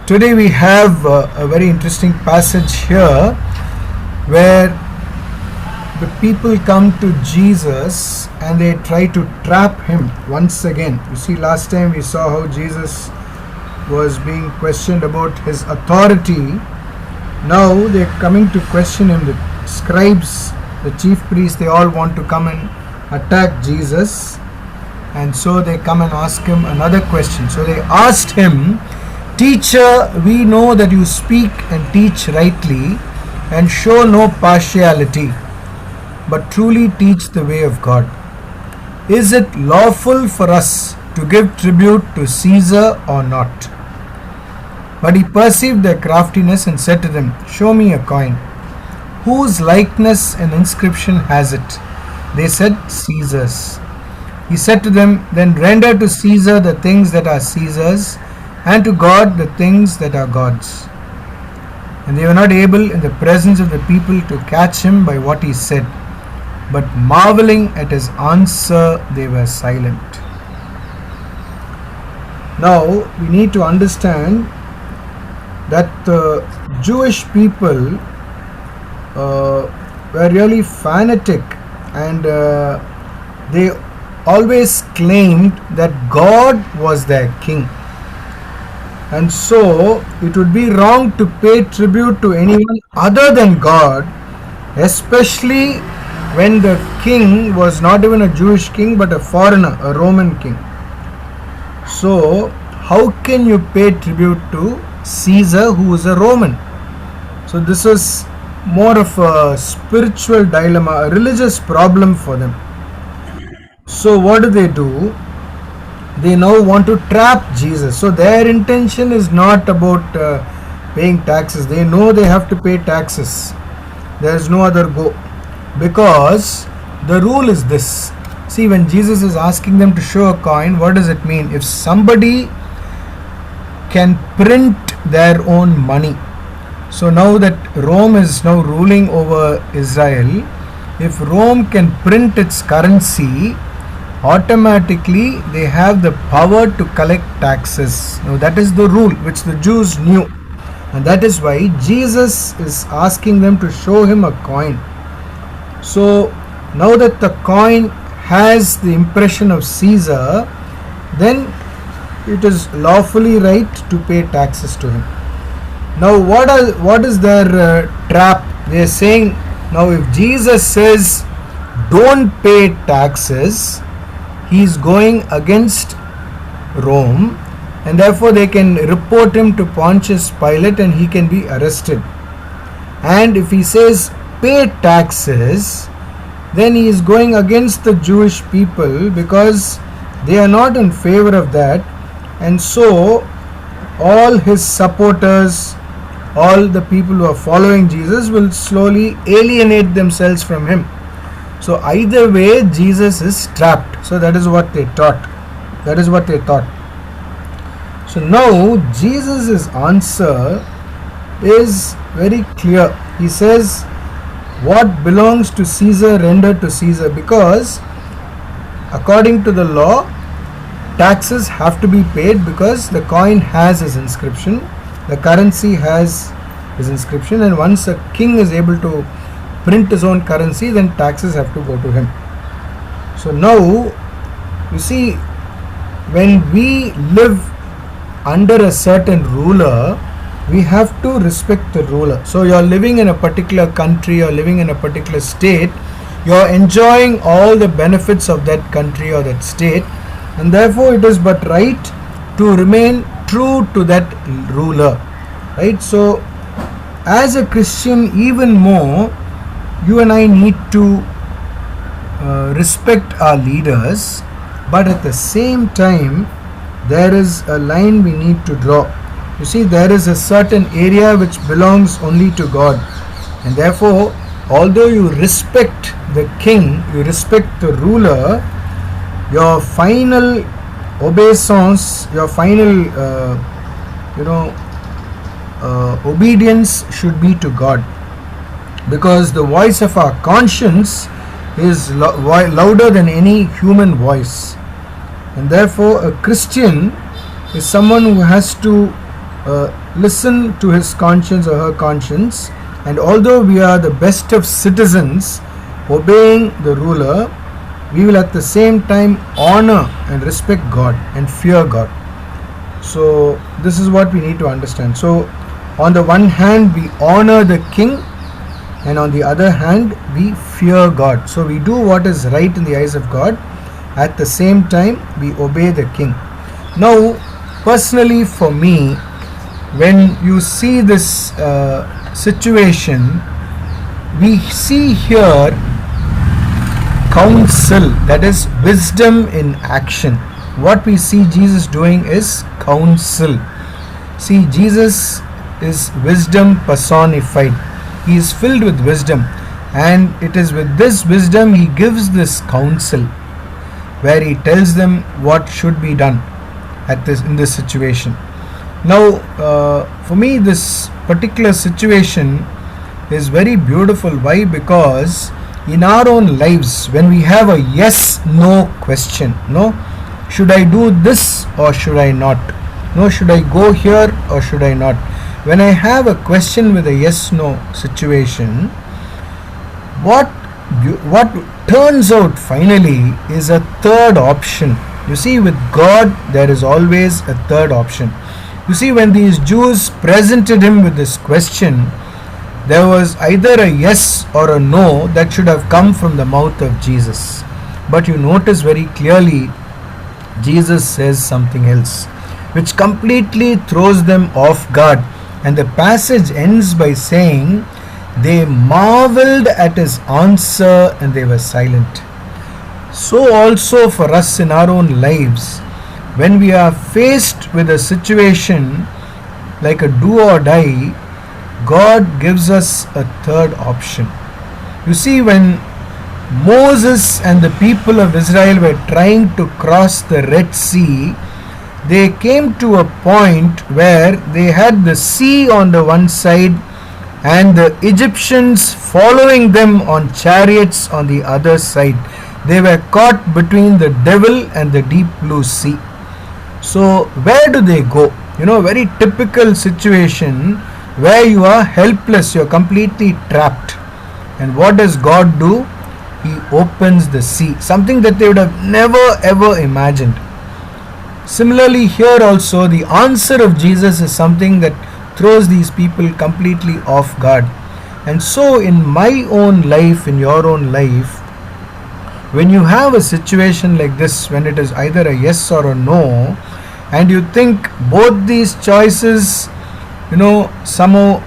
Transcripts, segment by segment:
Today we have a very interesting passage here where the people come to Jesus and they try to trap him once again. You see, last time we saw how Jesus was being questioned about his authority. Now they're coming to question him. The scribes, the chief priests, they all want to come and attack Jesus, and so they come and ask him another question. So they asked him, "Teacher, we know that you speak and teach rightly and show no partiality, but truly teach the way of God. Is it lawful for us to give tribute to Caesar or not?" But he perceived their craftiness and said to them, "Show me a coin. Whose likeness and inscription has it?" They said, "Caesar's." He said to them, "Then render to Caesar the things that are Caesar's, and to God the things that are God's." And they were not able in the presence of the people to catch him by what he said, but marveling at his answer, they were silent. Now we need to understand that the Jewish people were really fanatic, and they always claimed that God was their king. And so it would be wrong to pay tribute to anyone other than God, especially when the king was not even a Jewish king but a foreigner, a Roman king. So how can you pay tribute to Caesar, who is a Roman? So this is more of a spiritual dilemma, a religious problem for them. So what do? They now want to trap Jesus. So their intention is not about paying taxes. They know they have to pay taxes. There is no other go, because the rule is this. See, when Jesus is asking them to show a coin, what does it mean? If somebody can print their own money, so now that Rome is now ruling over Israel, if Rome can print its currency, automatically they have the power to collect taxes. Now that is the rule which the Jews knew, and that is why Jesus is asking them to show him a coin. So now that the coin has the impression of Caesar, then it is lawfully right to pay taxes to him. Now what is their trap? They are saying, now if Jesus says don't pay taxes, he is going against Rome, and therefore they can report him to Pontius Pilate and he can be arrested. And if he says pay taxes, then he is going against the Jewish people, because they are not in favor of that, and so all his supporters, all the people who are following Jesus, will slowly alienate themselves from him. So either way, Jesus is trapped. So that is what they thought. So now Jesus' answer is very clear. He says, what belongs to Caesar, render to Caesar, because according to the law, taxes have to be paid, because the coin has his inscription, the currency has his inscription, and once a king is able to print his own currency, then taxes have to go to him. So now you see, when we live under a certain ruler, we have to respect the ruler. So you are living in a particular country or living in a particular state, you are enjoying all the benefits of that country or that state, and therefore it is but right to remain true to that ruler, right? So as a Christian, even more, you and I need to respect our leaders, but at the same time there is a line we need to draw. You see, there is a certain area which belongs only to God, and therefore although you respect the king, you respect the ruler, your final obeisance, your final obedience should be to God, because the voice of our conscience is louder than any human voice. And therefore a Christian is someone who has to listen to his conscience or her conscience, and although we are the best of citizens obeying the ruler, we will at the same time honor and respect God and fear God. So this is what we need to understand. So on the one hand we honor the king, and on the other hand we fear God. So we do what is right in the eyes of God, at the same time we obey the king. Now personally for me, when you see this situation, we see here counsel, that is wisdom in action. What we see Jesus doing is counsel. See, Jesus is wisdom personified. He is filled with wisdom, and it is with this wisdom he gives this counsel, where he tells them what should be done in this situation. Now for me this particular situation is very beautiful. Why? Because in our own lives, when we have a yes no question, no, should I do this or should I not, no, should I go here or should I not, when I have a question with a yes no situation, what turns out finally is a third option. You see, with God there is always a third option. You see, when these Jews presented him with this question, there was either a yes or a no that should have come from the mouth of Jesus. But you notice very clearly, Jesus says something else, which completely throws them off guard. And the passage ends by saying, they marveled at his answer and they were silent. So also for us in our own lives, when we are faced with a situation like a do or die, God gives us a third option. You see, when Moses and the people of Israel were trying to cross the Red Sea, they came to a point where they had the sea on the one side and the Egyptians following them on chariots on the other side. They were caught between the devil and the deep blue sea. So where do they go? Very typical situation where you are helpless, you are completely trapped. And what does God do? He opens the sea, something that they would have never ever imagined. Similarly here also, the answer of Jesus is something that throws these people completely off guard. And so in my own life, in your own life, when you have a situation like this, when it is either a yes or a no, and you think both these choices somehow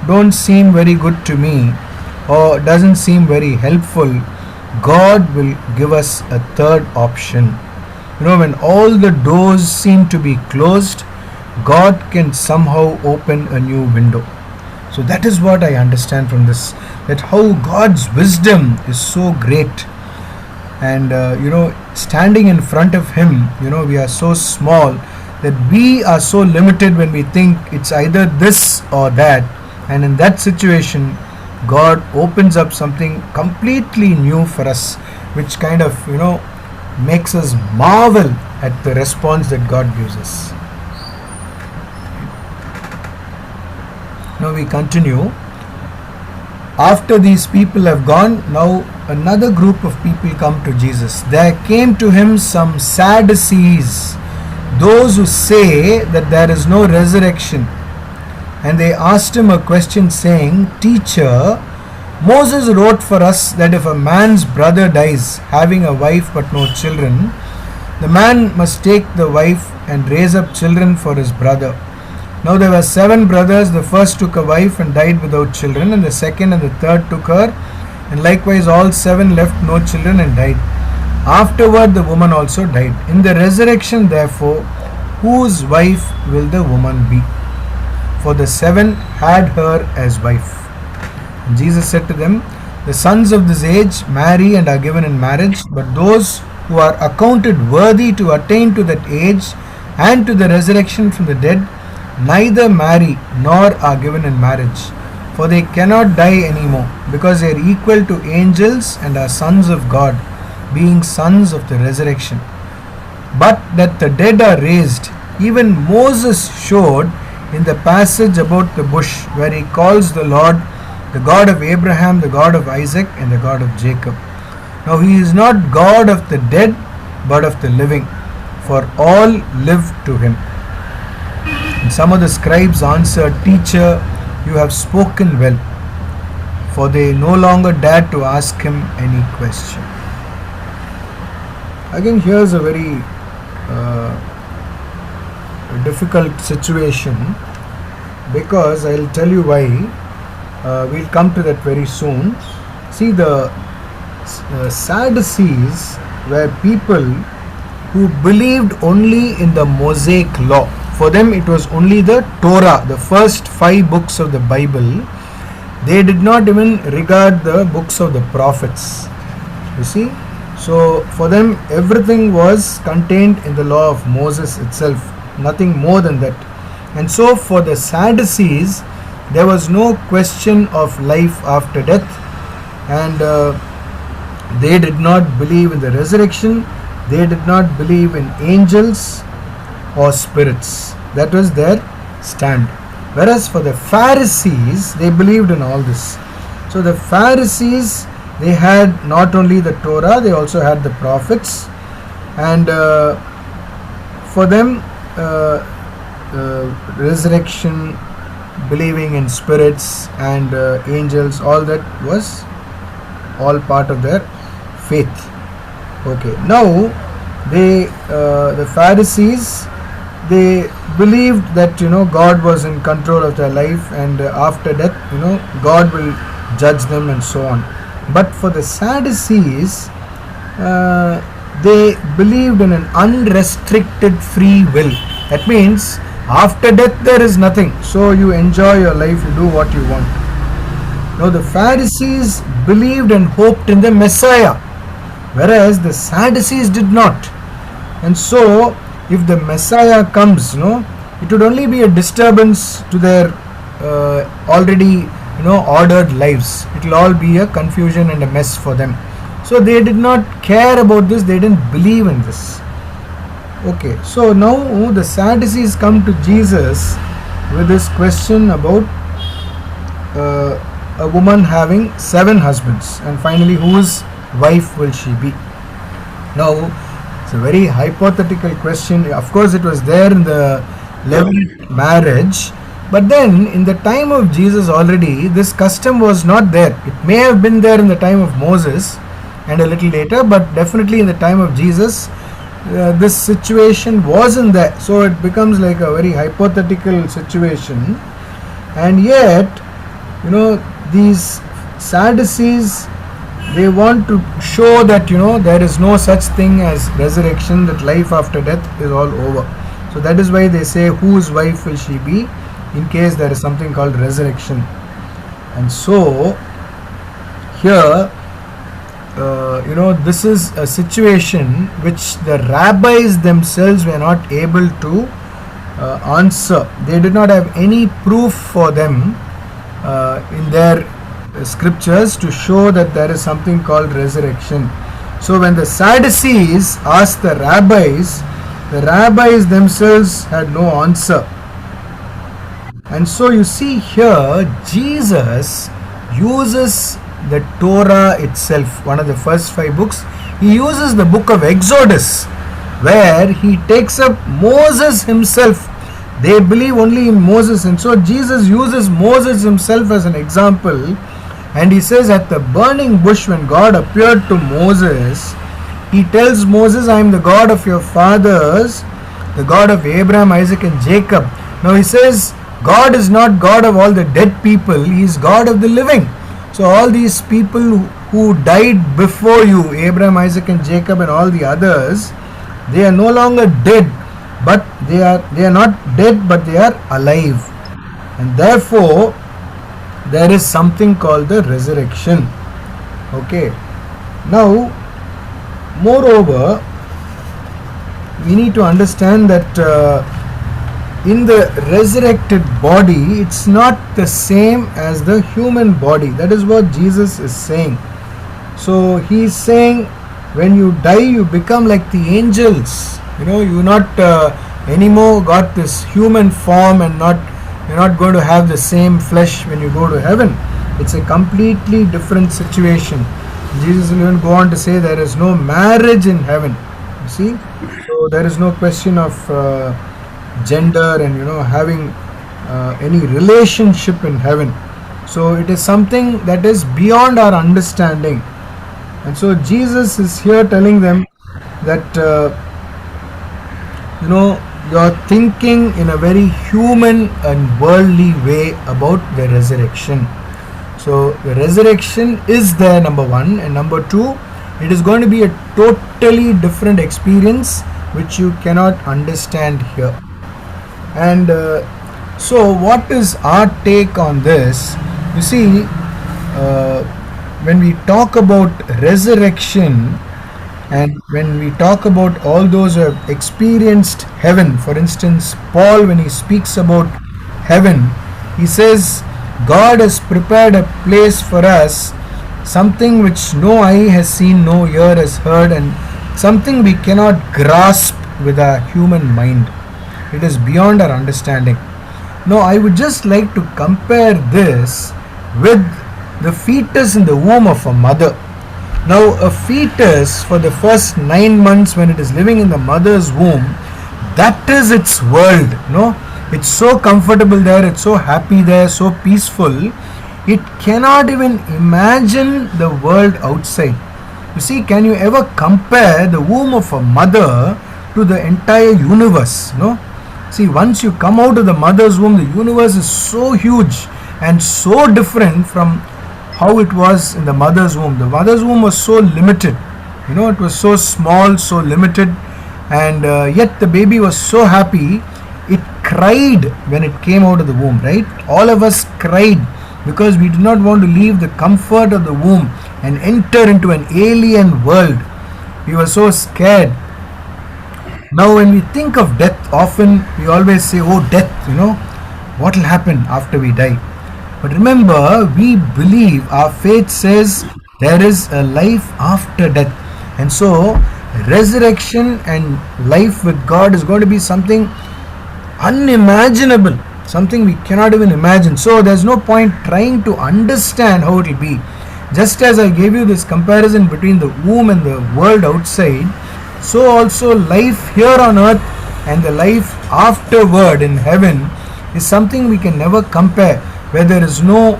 don't seem very good to me or doesn't seem very helpful, God will give us a third option. When all the doors seem to be closed, God can somehow open a new window. So that is what I understand from this, that how God's wisdom is so great. And standing in front of him, we are so small that we are so limited when we think it's either this or that. And in that situation, God opens up something completely new for us, which kind of makes us marvel at the response that God gives us. Now we continue. After these people have gone, now another group of people come to Jesus. There came to him some Sadducees, those who say that there is no resurrection. And they asked him a question saying, Teacher, Moses wrote for us that if a man's brother dies, having a wife but no children, the man must take the wife and raise up children for his brother. Now there were 7 brothers. The first took a wife and died without children, and the second and the third took her, and likewise all 7 left no children and died. Afterward the woman also died. In the resurrection, therefore, whose wife will the woman be? For the 7 had her as wife. And Jesus said to them, The sons of this age marry and are given in marriage, but those who are accounted worthy to attain to that age and to the resurrection from the dead neither marry nor are given in marriage, for they cannot die anymore, because they are equal to angels and are sons of God, being sons of the resurrection. But that the dead are raised, even Moses showed in the passage about the bush, where he calls the Lord the God of Abraham, the God of Isaac, and the God of Jacob. Now he is not God of the dead, but of the living, for all live to him. And some of the scribes answered, Teacher, you have spoken well, for they no longer dared to ask him any question. Again, here's a very difficult situation, because I'll tell you why. We'll come to that very soon. See, the Sadducees were people who believed only in the Mosaic law. For them it was only the Torah, the first 5 books of the Bible. They did not even regard the books of the prophets. You see? So for them everything was contained in the law of Moses itself, nothing more than that. And so for the Sadducees there was no question of life after death, and they did not believe in the resurrection. They did not believe in angels or spirits. That was their stand. Whereas for the Pharisees, they believed in all this. So the Pharisees, they had not only the Torah, they also had the prophets, and for them resurrection, believing in spirits and angels, all that was all part of their faith. Okay, now the Pharisees, they believed that God was in control of their life, and after death God will judge them and so on. But for the Sadducees, they believed in an unrestricted free will. That means after death there is nothing, so you enjoy your life, you do what you want. Now the Pharisees believed and hoped in the Messiah, whereas the Sadducees did not. And so if the Messiah comes, it would only be a disturbance to their already ordered lives. It will all be a confusion and a mess for them. So they did not care about this, they didn't believe in this. Okay, so now the Sadducees come to Jesus with this question about a woman having 7 husbands, and finally whose wife will she be? Now it's a very hypothetical question. Of course it was there in the Levirate marriage, but then in the time of Jesus already this custom was not there. It may have been there in the time of Moses and a little later, but definitely in the time of Jesus this situation wasn't there. So it becomes like a very hypothetical situation, and yet these Sadducees, they want to show that there is no such thing as resurrection, that life after death is all over. So that is why they say, whose wife will she be, in case there is something called resurrection. And so here this is a situation which the rabbis themselves were not able to answer. They did not have any proof for them in their scriptures to show that there is something called resurrection. So when the Sadducees asked the rabbis themselves had no answer. And so you see here, Jesus uses the Torah itself, one of the first 5 books. He uses the book of Exodus, where he takes up Moses himself. They believe only in Moses, and so Jesus uses Moses himself as an example. And he says, at the burning bush, when God appeared to Moses, he tells Moses, I am the God of your fathers, the God of Abraham, Isaac and Jacob. Now he says, God is not God of all the dead people, he is God of the living. So all these people who died before you, Abraham, Isaac and Jacob and all the others, they are no longer dead, but they are not dead, but they are alive. And therefore there is something called the resurrection. Okay. Now moreover, we need to understand that in the resurrected body, it's not the same as the human body. That is what Jesus is saying. So he is saying, when you die, you become like the angels. You not anymore got this human form and not You're not going to have the same flesh when you go to heaven. It's a completely different situation. Jesus will even go on to say there is no marriage in heaven. You see, so there is no question of gender and having any relationship in heaven. So it is something that is beyond our understanding. And so Jesus is here telling them that you're thinking in a very human and worldly way about the resurrection. So the resurrection is there, number one, and number two, it is going to be a totally different experience which you cannot understand here. And so what is our take on this? You see, when we talk about resurrection and when we talk about all those who have experienced heaven, for instance, Paul, when he speaks about heaven, he says, God has prepared a place for us, something which no eye has seen, no ear has heard, and something we cannot grasp with our human mind. It is beyond our understanding. Now, I would just like to compare this with the fetus in the womb of a mother. Now, a fetus for the first 9 months when it is living in the mother's womb, that is its world. It's so comfortable there, it's so happy there, so peaceful. It cannot even imagine the world outside. You see, can you ever compare the womb of a mother to the entire universe? See, once you come out of the mother's womb, the universe is so huge and so different from how it was in the mother's womb. The mother's womb was so limited. It was so small, so limited, and yet the baby was so happy. It cried when it came out of the womb, right? All of us cried because we did not want to leave the comfort of the womb and enter into an alien world. We were so scared. Now, when we think of death, often we always say, oh, death, what will happen after we die? But remember, we believe, our faith says there is a life after death. And so, resurrection and life with God is going to be something unimaginable, something we cannot even imagine. So there's no point trying to understand how it will be. Just as I gave you this comparison between the womb and the world outside, so also life here on earth and the life afterward in heaven is something we can never compare, where there is no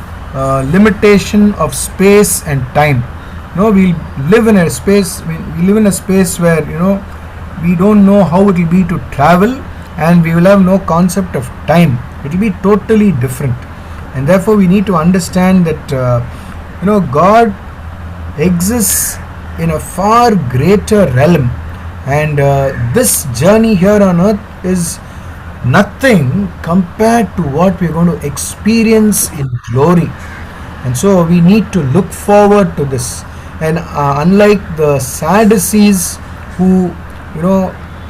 limitation of space and time. We live in a space. We live in a space where we don't know how it will be to travel, and we will have no concept of time. It will be totally different, and therefore we need to understand that God exists in a far greater realm, and this journey here on earth is nothing compared to what we're going to experience in glory. And so we need to look forward to this. And unlike the Sadducees who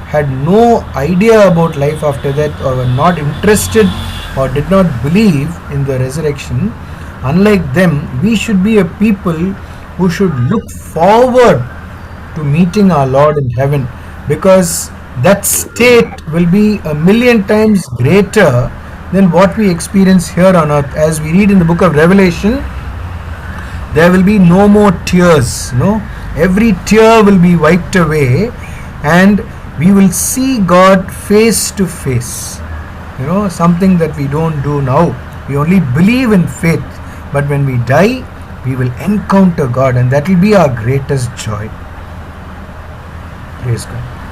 had no idea about life after that, or were not interested or did not believe in the resurrection, unlike them, we should be a people who should look forward to meeting our Lord in heaven, because that state will be 1,000,000 times greater than what we experience here on earth. As we read in the book of Revelation, there will be no more tears. Every tear will be wiped away, and we will see God face to face. Something that we don't do now. We only believe in faith, but when we die, we will encounter God, and that will be our greatest joy. Praise God.